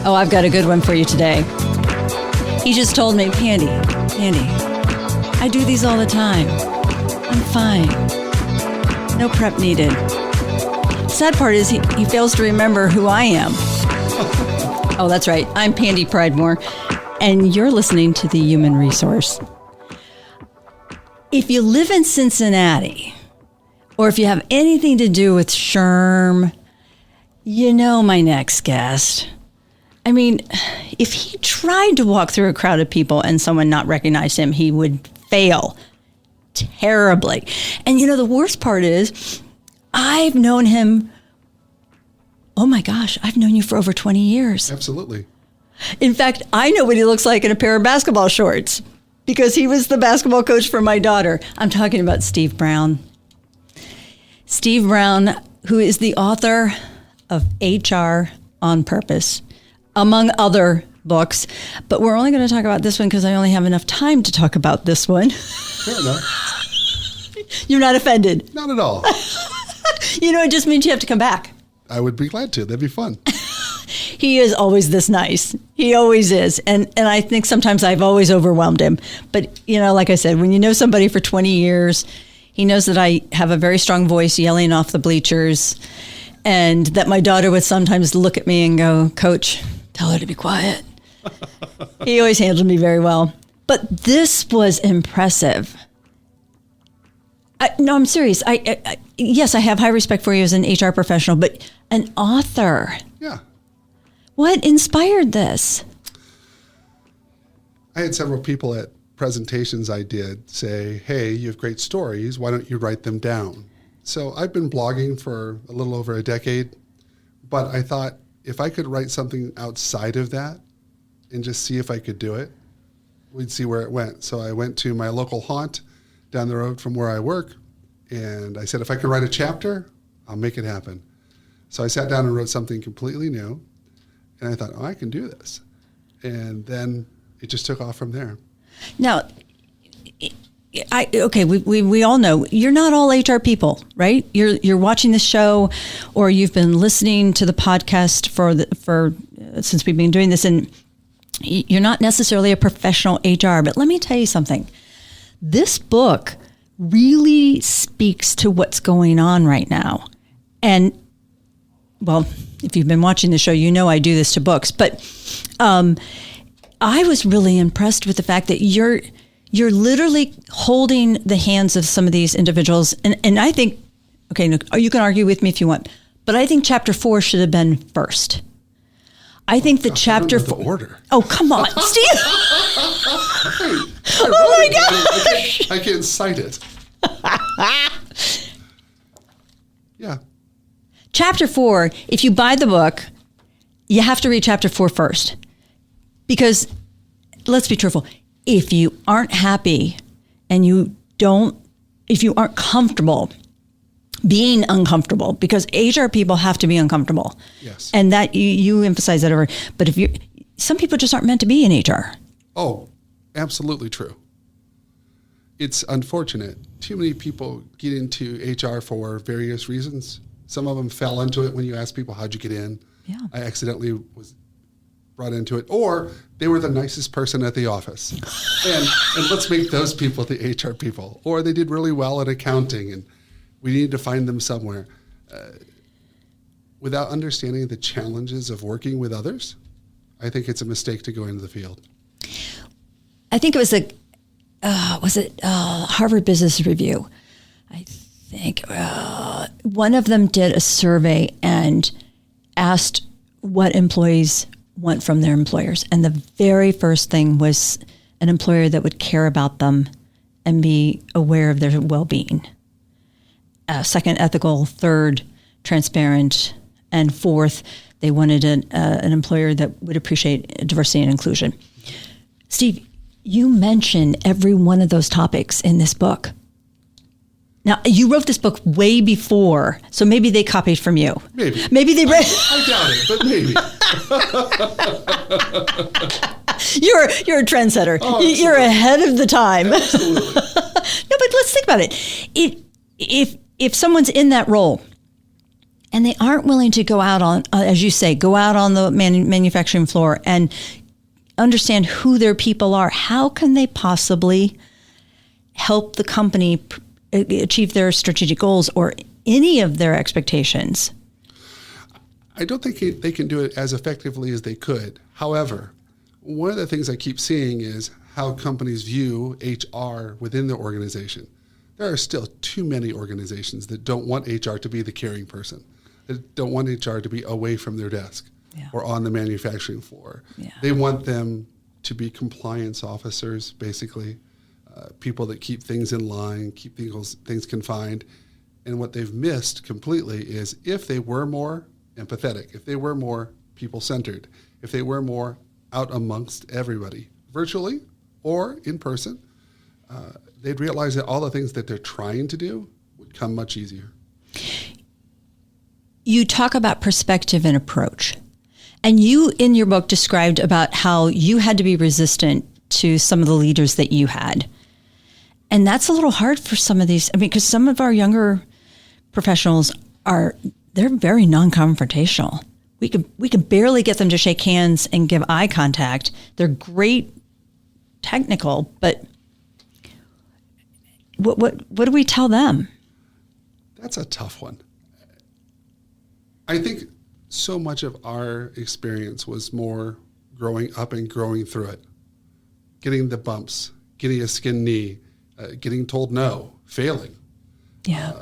Oh, I've got a good one for you today. He just told me, Pandy, I do these all the time. I'm fine. No prep needed. Sad part is he fails to remember who I am. Oh, that's right. I'm Pandy Pridemore, and you're listening to The Human Resource. If you live in Cincinnati, or if you have anything to do with SHRM, you know my next guest. I mean, if he tried to walk through a crowd of people and someone not recognize him, he would fail terribly. And you know, the worst part is, I've known him, oh my gosh, I've known you for over 20 years. Absolutely. In fact, I know what he looks like in a pair of basketball shorts because he was the basketball coach for my daughter. I'm talking about Steve Brown. Steve Brown, who is the author of HR on Purpose, among other books. But we're only going to talk about this one because I only have enough time to talk about this one. Fair enough. You're not offended? Not at all. You know, it just means you have to come back. I would be glad to. That'd be fun. He is always this nice. He always is. And I think sometimes I've always overwhelmed him. But, you know, like I said, when you know somebody for 20 years, he knows that I have a very strong voice yelling off the bleachers, and that my daughter would sometimes look at me and go, Coach, tell her to be quiet. He always handled me very well. But this was impressive. No, I'm serious. Yes, I have high respect for you as an HR professional, but an author. Yeah. What inspired this? I had several people at presentations I did say, hey, you have great stories. Why don't you write them down? So I've been blogging for a little over a decade, but I thought if I could write something outside of that and just see if I could do it, we'd see where it went. So I went to my local haunt down the road from where I work, and I said, if I could write a chapter, I'll make it happen. So I sat down and wrote something completely new, and I thought, oh, I can do this. And then it just took off from there. Now, we all know you're not all HR people, right? You're watching this show, or you've been listening to the podcast since we've been doing this, and you're not necessarily a professional HR. But let me tell you something. This book really speaks to what's going on right now. And, well, if you've been watching the show, you know I do this to books. But I was really impressed with the fact that you're literally holding the hands of some of these individuals. And I think, okay, you can argue with me if you want, but I think chapter 4 should have been first. I think chapter 4. The order. Oh, come on, Steve. Oh my gosh. I can't cite it. Yeah. Chapter 4, if you buy the book, you have to read chapter 4 first. Because, let's be truthful, if you aren't happy and if you aren't comfortable being uncomfortable, because HR people have to be uncomfortable. Yes. And that you emphasize that over. But some people just aren't meant to be in HR. Oh, absolutely true. It's unfortunate. Too many people get into HR for various reasons. Some of them fell into it when you ask people, how'd you get in? Yeah. I accidentally was brought into it. Or they were the nicest person at the office. and let's make those people the HR people. Or they did really well at accounting and we need to find them somewhere. Without understanding the challenges of working with others, I think it's a mistake to go into the field. I think it was Harvard Business Review. I think one of them did a survey and asked what employees want from their employers. And the very first thing was an employer that would care about them and be aware of their well-being. Second, ethical. Third, transparent. And fourth, they wanted an employer that would appreciate diversity and inclusion. Steve, you mention every one of those topics in this book. Now, you wrote this book way before, so maybe they copied from you. Maybe they read. I doubt it, but maybe. You're a trendsetter. Oh, you're ahead of the time. Absolutely. No, but let's think about it. If someone's in that role and they aren't willing to go out on, as you say, go out on the manufacturing floor and understand who their people are, how can they possibly help the company achieve their strategic goals or any of their expectations? I don't think they can do it as effectively as they could. However, one of the things I keep seeing is how companies view HR within the organization. There are still too many organizations that don't want HR to be the caring person, that don't want HR to be away from their desk or on the manufacturing floor. Yeah. They want them to be compliance officers, basically, people that keep things in line, keep things confined. And what they've missed completely is if they were more empathetic, if they were more people-centered, if they were more out amongst everybody, virtually or in person, they'd realize that all the things that they're trying to do would come much easier. You talk about perspective and approach. And you, in your book, described about how you had to be resistant to some of the leaders that you had. And that's a little hard for some of these. I mean, because some of our younger professionals they're very non-confrontational. We can barely get them to shake hands and give eye contact. They're great technical, but what do we tell them? That's a tough one. I think so much of our experience was more growing up and growing through it, getting the bumps, getting a skinned knee, getting told no, failing. Yeah.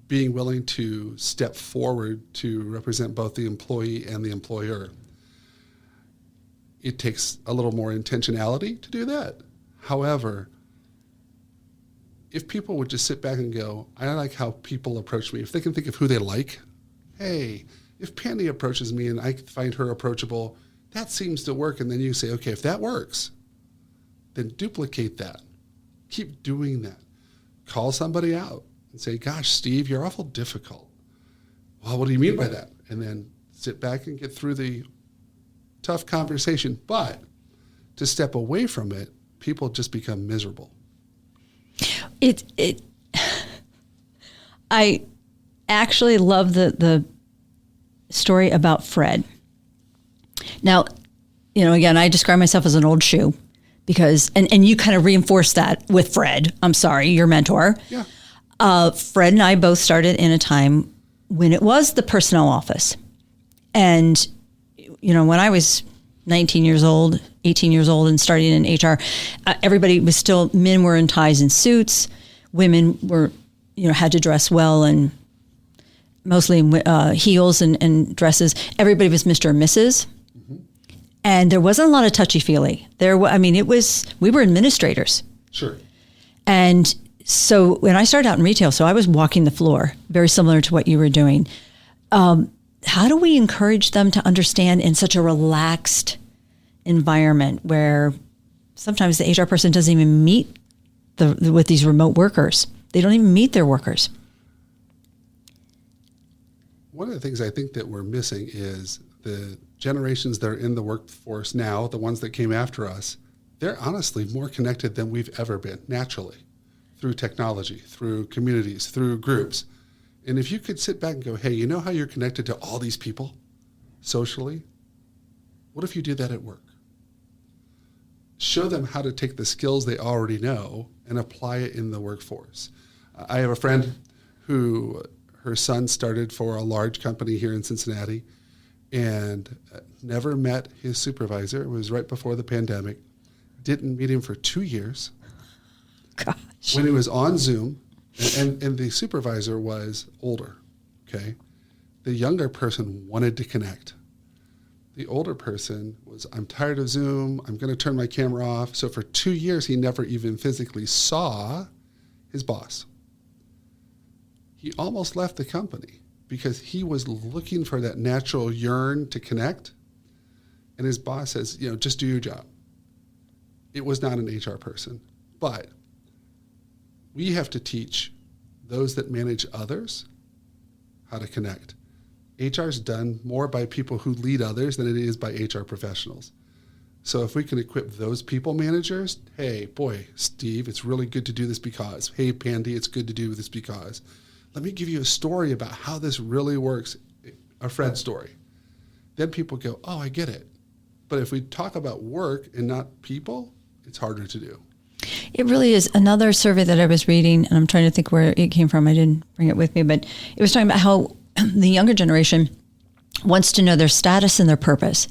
Being willing to step forward to represent both the employee and the employer. It takes a little more intentionality to do that. However, if people would just sit back and go, I like how people approach me. If they can think of who they like, hey, if Pandy approaches me and I find her approachable, that seems to work. And then you say, okay, if that works, then duplicate that. Keep doing that. Call somebody out and say, gosh, Steve, you're awful difficult. Well, what do you mean by that? And then sit back and get through the tough conversation. But to step away from it, people just become miserable. I actually love the story about Fred. Now, again, I describe myself as an old shoe because, and you kind of reinforced that with Fred. I'm sorry, your mentor. Yeah. Fred and I both started in a time when it was the personnel office. And, when I was 19 years old, 18 years old and starting in HR, everybody was still, men were in ties and suits. Women were, had to dress well and mostly heels and dresses. Everybody was Mr. and Mrs. Mm-hmm. And there wasn't a lot of touchy-feely. We were administrators. Sure. And so when I started out in retail, so I was walking the floor, very similar to what you were doing. How do we encourage them to understand in such a relaxed environment where sometimes the HR person doesn't even meet with these remote workers? They don't even meet their workers. One of the things I think that we're missing is the generations that are in the workforce now, the ones that came after us, they're honestly more connected than we've ever been, naturally, through technology, through communities, through groups. And if you could sit back and go, hey, you know how you're connected to all these people socially? What if you do that at work? Show them how to take the skills they already know and apply it in the workforce. I have a friend who her son started for a large company here in Cincinnati and never met his supervisor. It was right before the pandemic. Didn't meet him for 2 years. Gosh. When he was on Zoom, and the supervisor was older, okay? The younger person wanted to connect. The older person was, I'm tired of Zoom. I'm going to turn my camera off. So for 2 years, he never even physically saw his boss. He almost left the company because he was looking for that natural yearn to connect. And his boss says, just do your job. It was not an HR person. But we have to teach those that manage others how to connect. HR is done more by people who lead others than it is by HR professionals. So if we can equip those people managers, hey, boy, Steve, it's really good to do this because. Hey, Pandy, it's good to do this because. Let me give you a story about how this really works a Fred story. Then people go, oh, I get it. But if we talk about work and not people, it's harder to do. It really is. Another survey that I was reading, and I'm trying to think where it came from. I didn't bring it with me, but it was talking about how the younger generation wants to know their status and their purpose.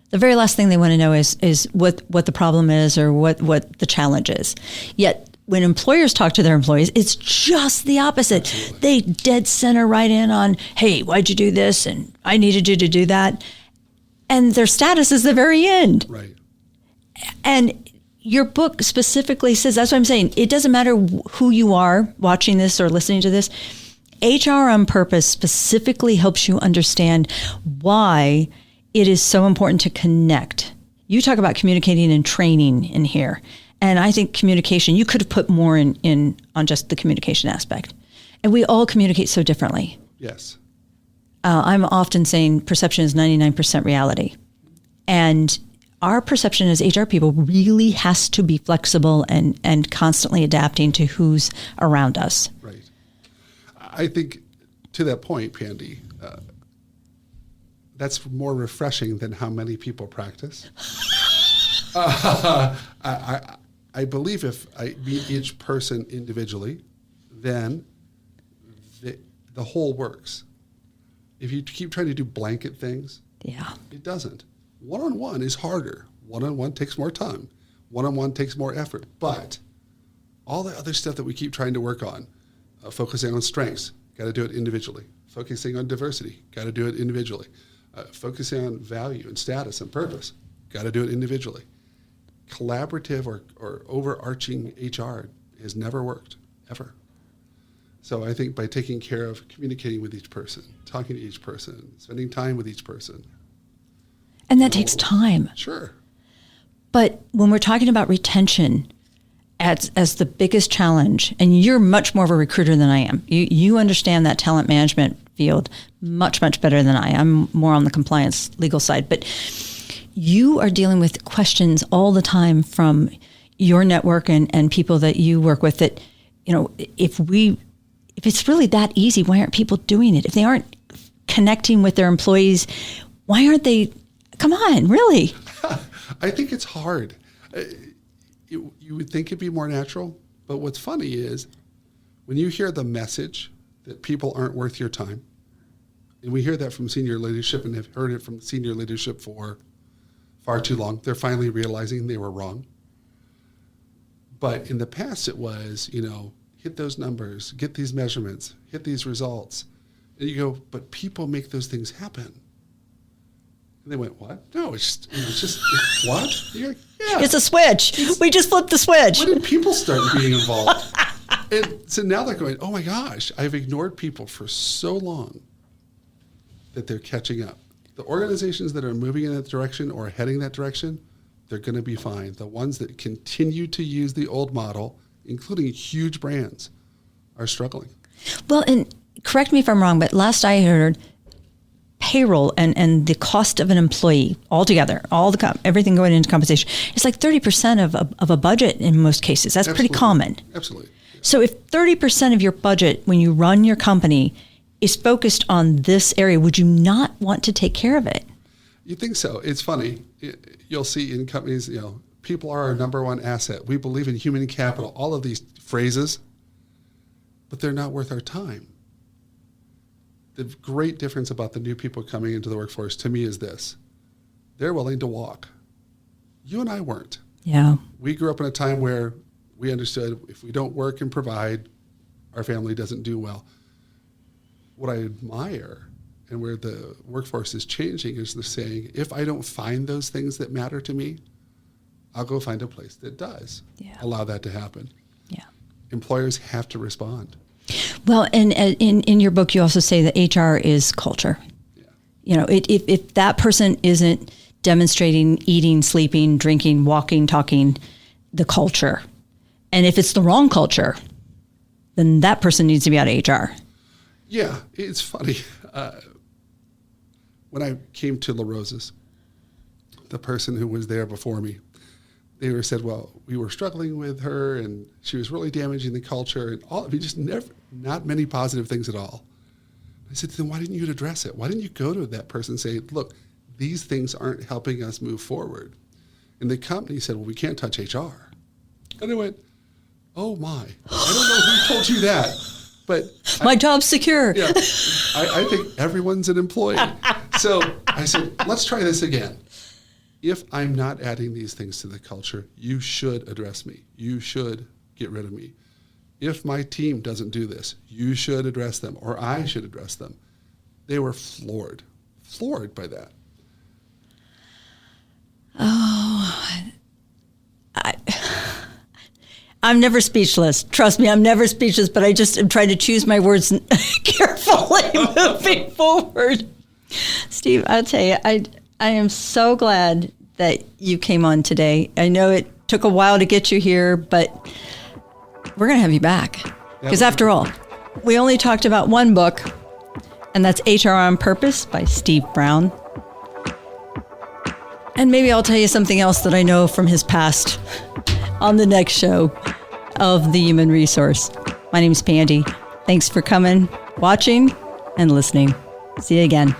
The very last thing they want to know is what the problem is or what the challenge is. Yet when employers talk to their employees, it's just the opposite. Absolutely. They dead center right in on, hey, why'd you do this? And I needed you to do that. And their status is the very end. Right. And your book specifically says, that's what I'm saying. It doesn't matter who you are watching this or listening to this. HR on Purpose specifically helps you understand why it is so important to connect. You talk about communicating and training in here. And I think communication, you could have put more in on just the communication aspect. And we all communicate so differently. Yes. I'm often saying perception is 99% reality. And our perception as HR people really has to be flexible and constantly adapting to who's around us. Right. I think to that point, Pandy, that's more refreshing than how many people practice. I believe if I meet each person individually, then the whole works. If you keep trying to do blanket things, Yeah. it doesn't. One-on-one is harder. One-on-one takes more time. One-on-one takes more effort. But all the other stuff that we keep trying to work on, focusing on strengths, got to do it individually. Focusing on diversity, got to do it individually. Focusing on value and status and purpose, got to do it individually. Collaborative or overarching HR has never worked, ever. So I think by taking care of communicating with each person, talking to each person, spending time with each person. And that takes time. Sure. But when we're talking about retention as the biggest challenge, and you're much more of a recruiter than I am. You understand that talent management field much, much better than I am. I'm more on the compliance legal side. But you are dealing with questions all the time from your network and people that you work with that, you know, if it's really that easy, why aren't people doing it? If they aren't connecting with their employees, why aren't they? Come on, really? I think it's hard. You would think it'd be more natural, but what's funny is when you hear the message that people aren't worth your time, and we hear that from senior leadership and have heard it from senior leadership for far too long, they're finally realizing they were wrong. But in the past it was, hit those numbers, get these measurements, hit these results. And you go, but people make those things happen. And they went, what? No, it's just what? You're like, yeah. It's a switch. We just flipped the switch. When did people start being involved? And so now they're going, oh my gosh, I've ignored people for so long that they're catching up. The organizations that are moving in that direction or heading that direction, they're going to be fine. The ones that continue to use the old model, including huge brands, are struggling. Well, and correct me if I'm wrong, but last I heard, payroll and the cost of an employee altogether, everything going into compensation, it's like 30% of a budget in most cases. That's Absolutely. Pretty common. Absolutely. So if 30% of your budget when you run your company is focused on this area, would you not want to take care of it? You think so? It's funny. You'll see in companies, people are our number one asset. We believe in human capital, all of these phrases, but they're not worth our time. The great difference about the new people coming into the workforce to me is this. They're willing to walk. You and I weren't. Yeah. We grew up in a time where we understood if we don't work and provide, our family doesn't do well. What I admire and where the workforce is changing is they're saying, if I don't find those things that matter to me, I'll go find a place that does allow that to happen. Yeah. Employers have to respond. Well, and in your book, you also say that HR is culture. Yeah. If that person isn't demonstrating, eating, sleeping, drinking, walking, talking, the culture, and if it's the wrong culture, then that person needs to be out of HR. Yeah, it's funny. When I came to La Rosa's, the person who was there before me, they said, well, we were struggling with her and she was really damaging the culture and all. Just not many positive things at all. I said, then why didn't you address it? Why didn't you go to that person and say, look, these things aren't helping us move forward? And the company said, well, we can't touch HR. And I went, oh my, I don't know who told you that, but my job's secure. Yeah, I think everyone's an employee. So I said, let's try this again. If I'm not adding these things to the culture, you should address me. You should get rid of me. If my team doesn't do this, you should address them, or I should address them. They were floored by that. Oh, I'm never speechless. Trust me, I'm never speechless, but I just am trying to choose my words carefully moving forward. Steve, I'll tell you, I am so glad that you came on today. I know it took a while to get you here, but we're going to have you back. Because after all, we only talked about one book, and that's HR on Purpose by Steve Brown. And maybe I'll tell you something else that I know from his past on the next show of The Human Resource. My name's Pandy. Thanks for coming, watching, and listening. See you again.